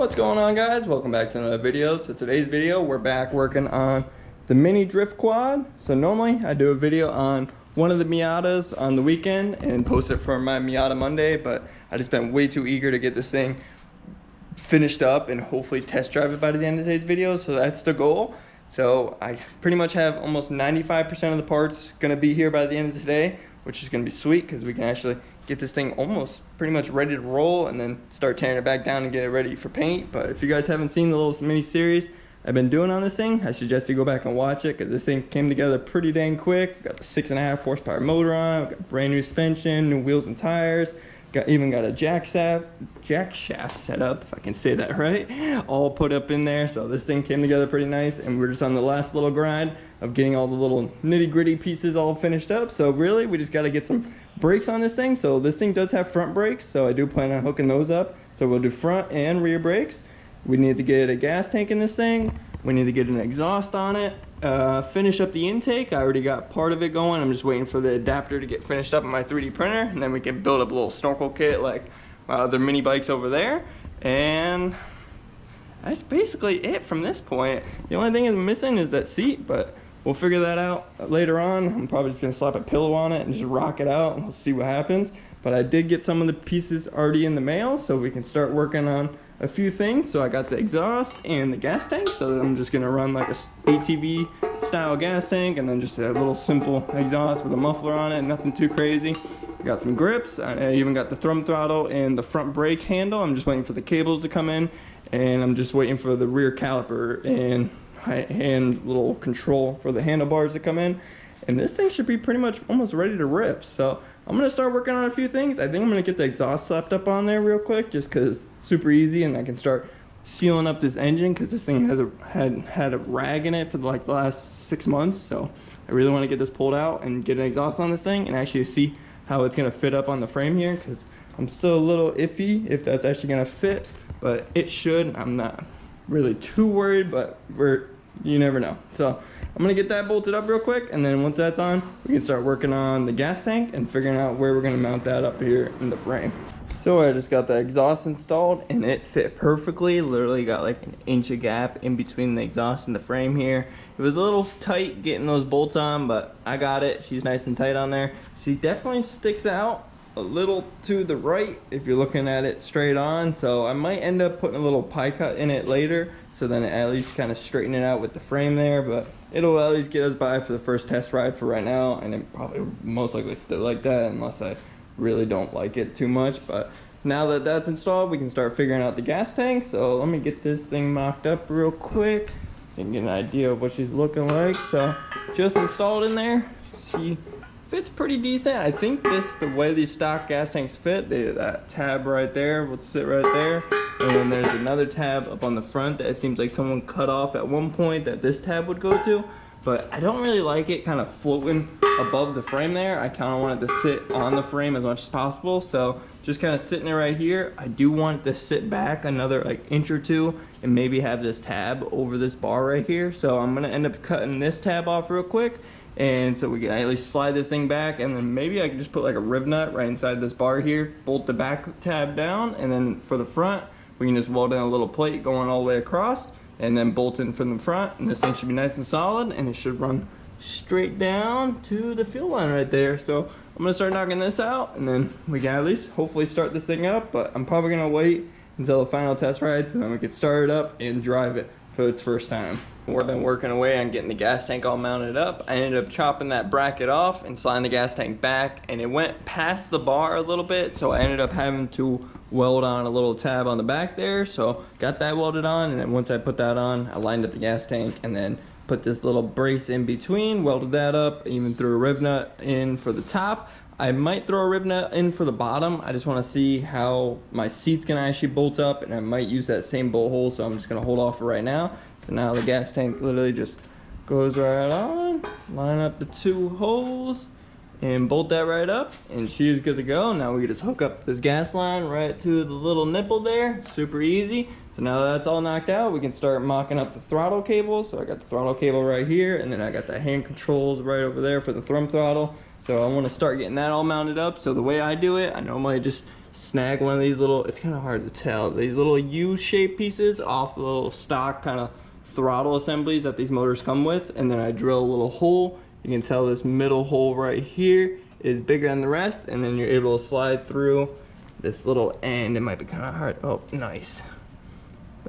What's going on, guys? Welcome back to another video. So today's video, we're back working on the mini drift quad. So normally I do a video on one of the Miatas on the weekend and post it for my Miata Monday, but I just been way too eager to get this thing finished up and hopefully test drive it by the end of today's video. So that's the goal. So I pretty much have almost 95% of the parts gonna be here by the end of today, which is gonna be sweet because we can actually get this thing almost pretty much ready to roll and then start tearing it back down and get it ready for paint. But if you guys haven't seen the little mini series I've been doing on this thing, I suggest you go back and watch it because this thing came together pretty dang quick. Got the 6.5 horsepower motor on it, got brand new suspension, new wheels and tires, even got a jack shaft set up, if I can say that right, all put up in there. So this thing came together pretty nice, and we're just on the last little grind of getting all the little nitty-gritty pieces all finished up. So really we just got to get some brakes on this thing. So this thing does have front brakes, so I do plan on hooking those up. So we'll do front and rear brakes. We need to get a gas tank in this thing. We need to get an exhaust on it. Finish up the intake. I already got part of it going. I'm just waiting for the adapter to get finished up in my 3D printer, and then we can build up a little snorkel kit like my other mini bikes over there. And that's basically it from this point. The only thing I'm missing is that seat, but we'll figure that out later on. I'm probably just gonna slap a pillow on it and just rock it out and we'll see what happens. But I did get some of the pieces already in the mail, so we can start working on a few things. So I got the exhaust and the gas tank, so I'm just gonna run like a ATV style gas tank and then just a little simple exhaust with a muffler on it, nothing too crazy. I got some grips. I even got the thumb throttle and the front brake handle. I'm just waiting for the cables to come in, and I'm just waiting for the rear caliper and hand little control for the handlebars to come in. And this thing should be pretty much almost ready to rip. So I'm gonna start working on a few things. I think I'm gonna get the exhaust slapped up on there real quick, just cause it's super easy, and I can start sealing up this engine because this thing has had a rag in it for like the last 6 months. So I really want to get this pulled out and get an exhaust on this thing and actually see how it's gonna fit up on the frame here, because I'm still a little iffy if that's actually gonna fit, but it should. I'm not really too worried, but you never know. So I'm gonna get that bolted up real quick, and then once that's on, we can start working on the gas tank and figuring out where we're gonna mount that up here in the frame. So I just got the exhaust installed and it fit perfectly. Literally got like an inch of gap in between the exhaust and the frame here. It was a little tight getting those bolts on, but I got it. She's nice and tight on there. She definitely sticks out a little to the right if you're looking at it straight on. So I might end up putting a little pie cut in it later, so then at least kind of straighten it out with the frame there. But it'll at least get us by for the first test ride for right now, and it probably most likely still like that unless I really don't like it too much. But now that that's installed, we can start figuring out the gas tank. So let me get this thing mocked up real quick so you can get an idea of what she's looking like. So just installed in there. She fits pretty decent. I think the way these stock gas tanks fit, that tab right there will sit right there, and then there's another tab up on the front that it seems like someone cut off at one point that this tab would go to. But I don't really like it kind of floating above the frame there. I kind of want it to sit on the frame as much as possible. So just kind of sitting it right here. I do want it to sit back another like inch or two and maybe have this tab over this bar right here. So I'm gonna end up cutting this tab off real quick, and so we can at least slide this thing back, and then maybe I can just put like a riv nut right inside this bar here, bolt the back tab down, and then for the front we can just weld in a little plate going all the way across and then bolt in from the front, and this thing should be nice and solid, and it should run straight down to the fuel line right there. So I'm gonna start knocking this out, and then we can at least hopefully start this thing up. But I'm probably gonna wait until the final test ride so then we can start it up and drive it for its first time. We've been working away on getting the gas tank all mounted up. I ended up chopping that bracket off and sliding the gas tank back, and it went past the bar a little bit, so I ended up having to weld on a little tab on the back there. So got that welded on, and then once I put that on, I lined up the gas tank and then put this little brace in between, welded that up, even threw a riv nut in for the top. I might throw a riv nut in for the bottom. I just want to see how my seat's gonna actually bolt up, and I might use that same bolt hole, so I'm just gonna hold off for right now. So now the gas tank literally just goes right on, line up the two holes and bolt that right up, and she's good to go. Now we can just hook up this gas line right to the little nipple there, super easy. So now that that's all knocked out, we can start mocking up the throttle cable. So I got the throttle cable right here, and then I got the hand controls right over there for the thumb throttle. So I want to start getting that all mounted up. So the way I do it, I normally just snag one of these little, it's kind of hard to tell, these little U-shaped pieces off the little stock kind of throttle assemblies that these motors come with, and then I drill a little hole. You can tell this middle hole right here is bigger than the rest, and then you're able to slide through this little end. It might be kind of hard. Oh, nice.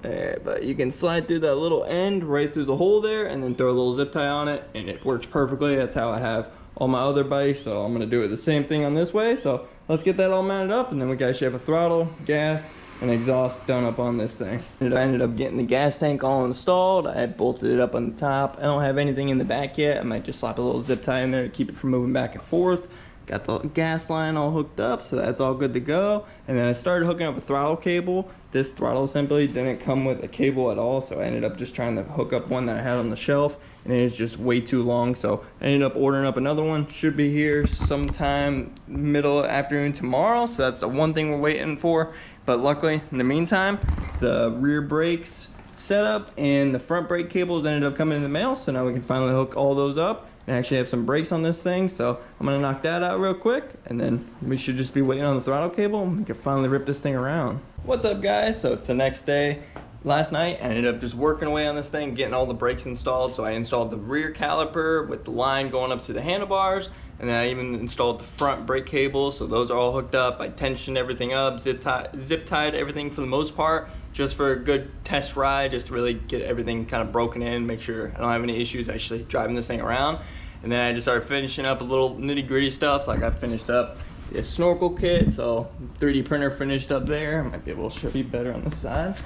There, but you can slide through that little end right through the hole there, and then throw a little zip tie on it, and it works perfectly. That's how I have all my other bikes, so I'm gonna do it the same thing on this way. So let's get that all mounted up, and then we gotta shape a throttle, gas, and exhaust done up on this thing. I ended up getting the gas tank all installed. I bolted it up on the top. I don't have anything in the back yet. I might just slap a little zip tie in there to keep it from moving back and forth. Got the gas line all hooked up, so that's all good to go. And then I started hooking up a throttle cable. This throttle assembly didn't come with a cable at all, so I ended up just trying to hook up one that I had on the shelf, and it is just way too long, so I ended up ordering up another one. Should be here sometime middle afternoon tomorrow, so that's the one thing we're waiting for. But luckily, in the meantime, the rear brakes setup and the front brake cables ended up coming in the mail, so now we can finally hook all those up and actually have some brakes on this thing. So I'm gonna knock that out real quick, and then we should just be waiting on the throttle cable, and we can finally rip this thing around. What's up, guys? So it's the next day. Last night I ended up just working away on this thing, getting all the brakes installed. So I installed the rear caliper with the line going up to the handlebars, and then I even installed the front brake cables, so those are all hooked up. I tensioned everything up, zip tied everything for the most part, just for a good test ride, just to really get everything kind of broken in, make sure I don't have any issues actually driving this thing around. And then I just started finishing up a little nitty gritty stuff. So I got finished up the snorkel kit, so 3D printer finished up there. I might be able to show you better on the side.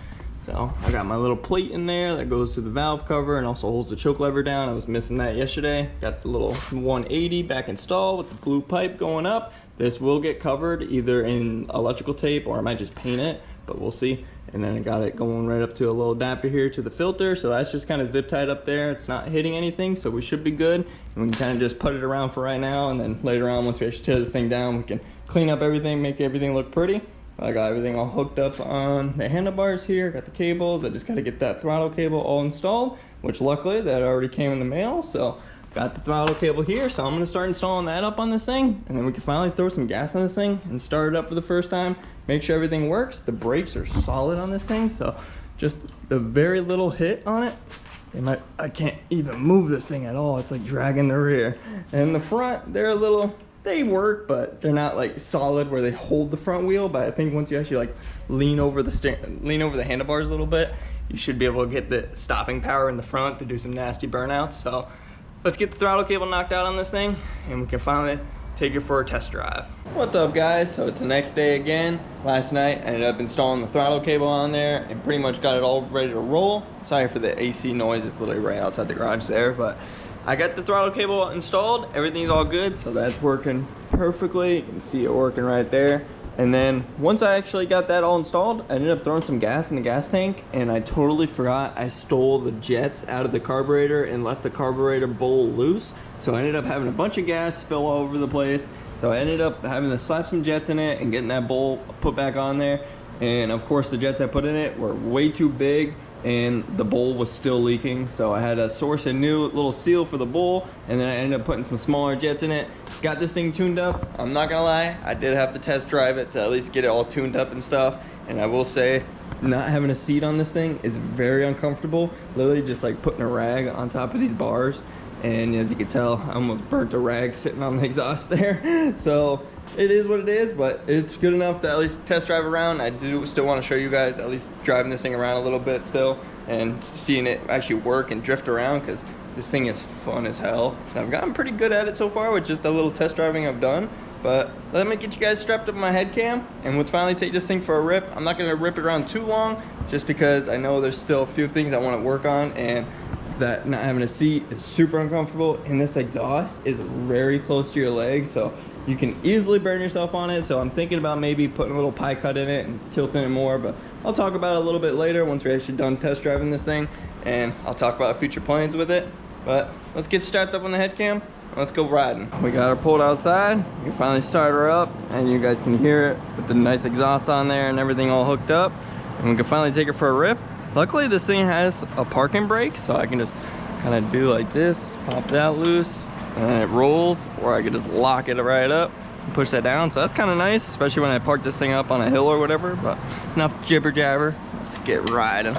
So I got my little plate in there that goes to the valve cover and also holds the choke lever down. I was missing that yesterday. Got the little 180 back installed with the blue pipe going up. This will get covered either in electrical tape or I might just paint it, but we'll see. And then I got it going right up to a little adapter here to the filter. So that's just kind of zip tied up there. It's not hitting anything, so we should be good. And we can kind of just put it around for right now. And then later on, once we actually tear this thing down, we can clean up everything, make everything look pretty. I got everything all hooked up on the handlebars here, got the cables. I just got to get that throttle cable all installed, which luckily that already came in the mail. So got the throttle cable here, so I'm going to start installing that up on this thing, and then we can finally throw some gas on this thing and start it up for the first time, make sure everything works. The brakes are solid on this thing, so just a very little hit on it, I can't even move this thing at all. It's like dragging the rear. And the front, they work, but they're not like solid where they hold the front wheel. But I think once you actually like lean over the handlebars a little bit, you should be able to get the stopping power in the front to do some nasty burnouts. So let's get the throttle cable knocked out on this thing, and we can finally take it for a test drive. What's up, guys? So it's the next day again. Last night I ended up installing the throttle cable on there and pretty much got it all ready to roll. Sorry for the AC noise, it's literally right outside the garage there, but I got the throttle cable installed. Everything's all good, so that's working perfectly. You can see it working right there. And then once I actually got that all installed, I ended up throwing some gas in the gas tank, and I totally forgot I stole the jets out of the carburetor and left the carburetor bowl loose. So I ended up having a bunch of gas spill all over the place. So I ended up having to slap some jets in it and getting that bowl put back on there. And of course the jets I put in it were way too big, and the bowl was still leaking, so I had to source a new little seal for the bowl, and then I ended up putting some smaller jets in it. Got this thing tuned up. I'm not gonna lie, I did have to test drive it to at least get it all tuned up and stuff, and I will say not having a seat on this thing is very uncomfortable. Literally just like putting a rag on top of these bars, and as you can tell, I almost burnt a rag sitting on the exhaust there. So it is what it is, but it's good enough to at least test drive around. I do still want to show you guys at least driving this thing around a little bit still and seeing it actually work and drift around, because this thing is fun as hell. And I've gotten pretty good at it so far with just the little test driving I've done. But let me get you guys strapped up in my head cam, and let's finally take this thing for a rip. I'm not going to rip it around too long, just because I know there's still a few things I want to work on, and that not having a seat is super uncomfortable, and this exhaust is very close to your leg, so you can easily burn yourself on it. So I'm thinking about maybe putting a little pie cut in it and tilting it more, but I'll talk about it a little bit later once we're actually done test driving this thing, and I'll talk about future plans with it. But let's get strapped up on the head cam. Let's go riding. We got her pulled outside. We can finally start her up, and you guys can hear it with the nice exhaust on there and everything all hooked up, and we can finally take her for a rip. Luckily this thing has a parking brake, so I can just kind of do like this, pop that loose, and then it rolls, or I can just lock it right up push that down. So that's kind of nice, especially when I park this thing up on a hill or whatever. But enough jibber jabber. Let's get riding.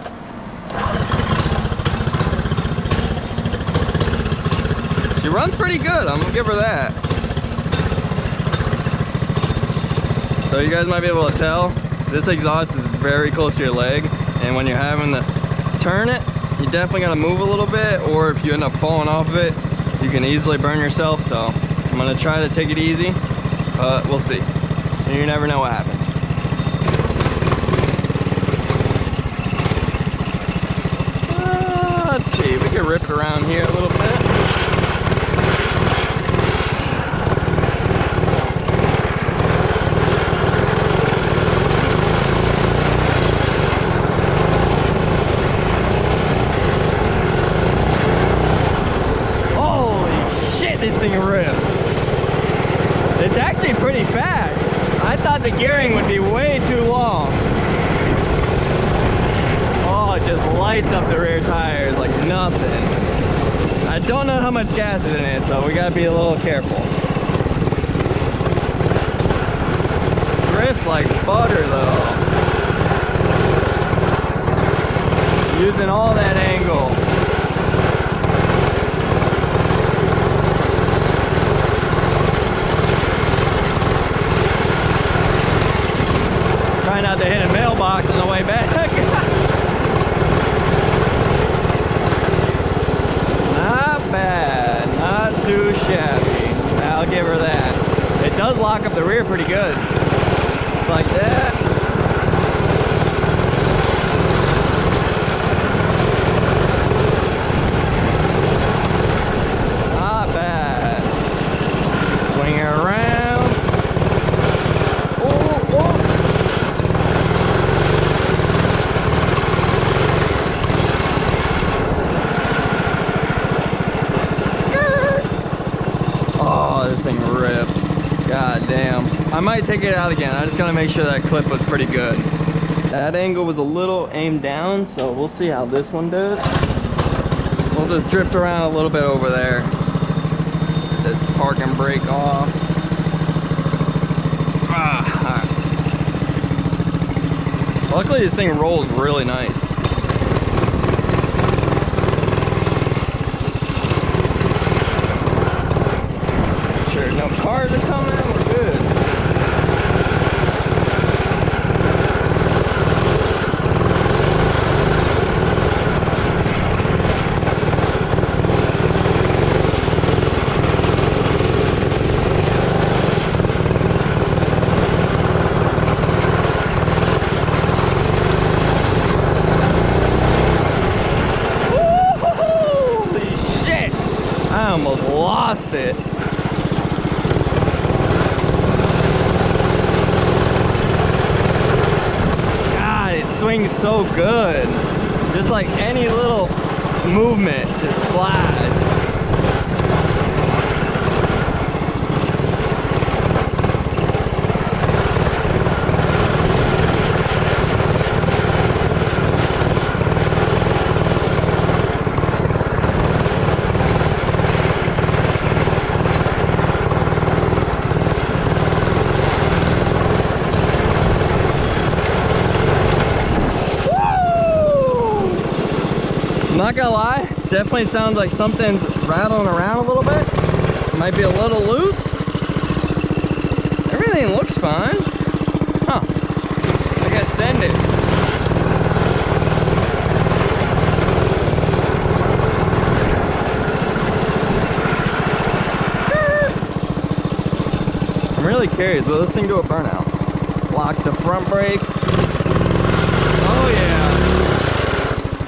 She runs pretty good. I'm gonna give her that. So you guys might be able to tell, this exhaust is very close to your leg, and when you're having to turn it, you definitely gotta move a little bit, or if you end up falling off of it, you can easily burn yourself. So I'm gonna try to take it easy, but we'll see. You never know what happens. Let's see, we can rip it around here a little bit. This thing rips. It's actually pretty fast. I thought the gearing would be way too long. Oh, it just lights up the rear tires like nothing. I don't know how much gas is in it, so we gotta be a little careful. Drifts like butter though. Using all that angle. Try not to hit a mailbox on the way back. Not bad, not too shabby. I'll give her that. It does lock up the rear pretty good. Like that. Not bad. Swing her around. This thing rips. God damn. I might take it out again. I just gotta make sure that clip was pretty good. That angle was a little aimed down, so we'll see how this one does. We'll just drift around a little bit over there. Get this park and brake off. Luckily this thing rolls really nice. No cars are coming, we're good. Holy shit! I almost lost it. Swings so good, just like any little movement just flies. Not gonna lie, definitely sounds like something's rattling around a little bit. Might be a little loose. Everything looks fine. Huh. I gotta send it. I'm really curious, will this thing do a burnout? Lock the front brakes. Oh yeah.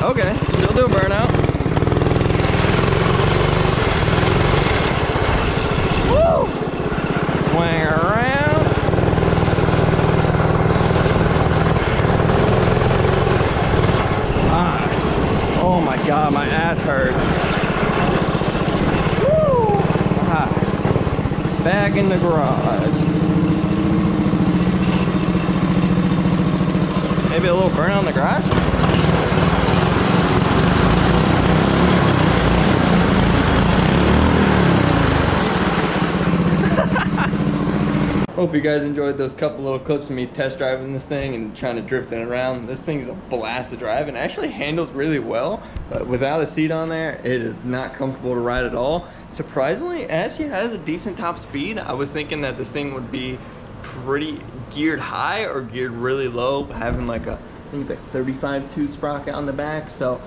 Okay, she'll do a burnout. Woo! Swing around. Oh my god, my ass hurts. Woo! Back in the garage. Maybe a little burnout in the garage? Hope you guys enjoyed those couple little clips of me test driving this thing and trying to drift it around. This thing's a blast to drive and actually handles really well, but without a seat on there, it is not comfortable to ride at all. Surprisingly, it actually has a decent top speed. I was thinking that this thing would be pretty geared high or geared really low, having like a, I think it's like 35 tooth sprocket on the back. So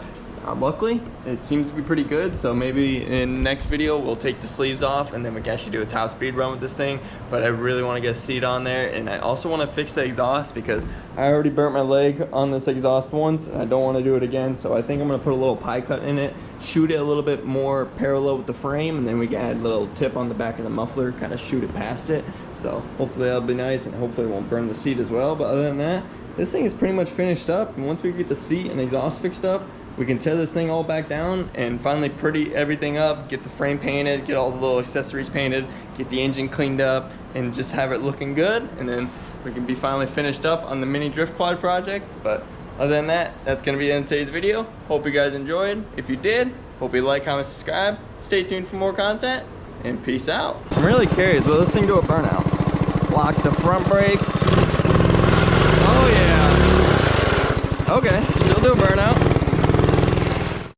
luckily it seems to be pretty good. So maybe in the next video we'll take the sleeves off and then we can actually do a top speed run with this thing. But I really want to get a seat on there, and I also want to fix the exhaust because I already burnt my leg on this exhaust once and I don't want to do it again. So I think I'm going to put a little pie cut in it, shoot it a little bit more parallel with the frame, and then we can add a little tip on the back of the muffler, kind of shoot it past it. So hopefully that'll be nice, and hopefully it won't burn the seat as well. But other than that, this thing is pretty much finished up, and once we get the seat and exhaust fixed up, we can tear this thing all back down and finally pretty everything up, get the frame painted, get all the little accessories painted, get the engine cleaned up, and just have it looking good. And then we can be finally finished up on the mini drift quad project. But other than that, that's going to be the end of today's video. Hope you guys enjoyed. If you did, hope you like, comment, subscribe. Stay tuned for more content, and peace out. I'm really curious, will this thing do a burnout? Lock the front brakes. Oh yeah.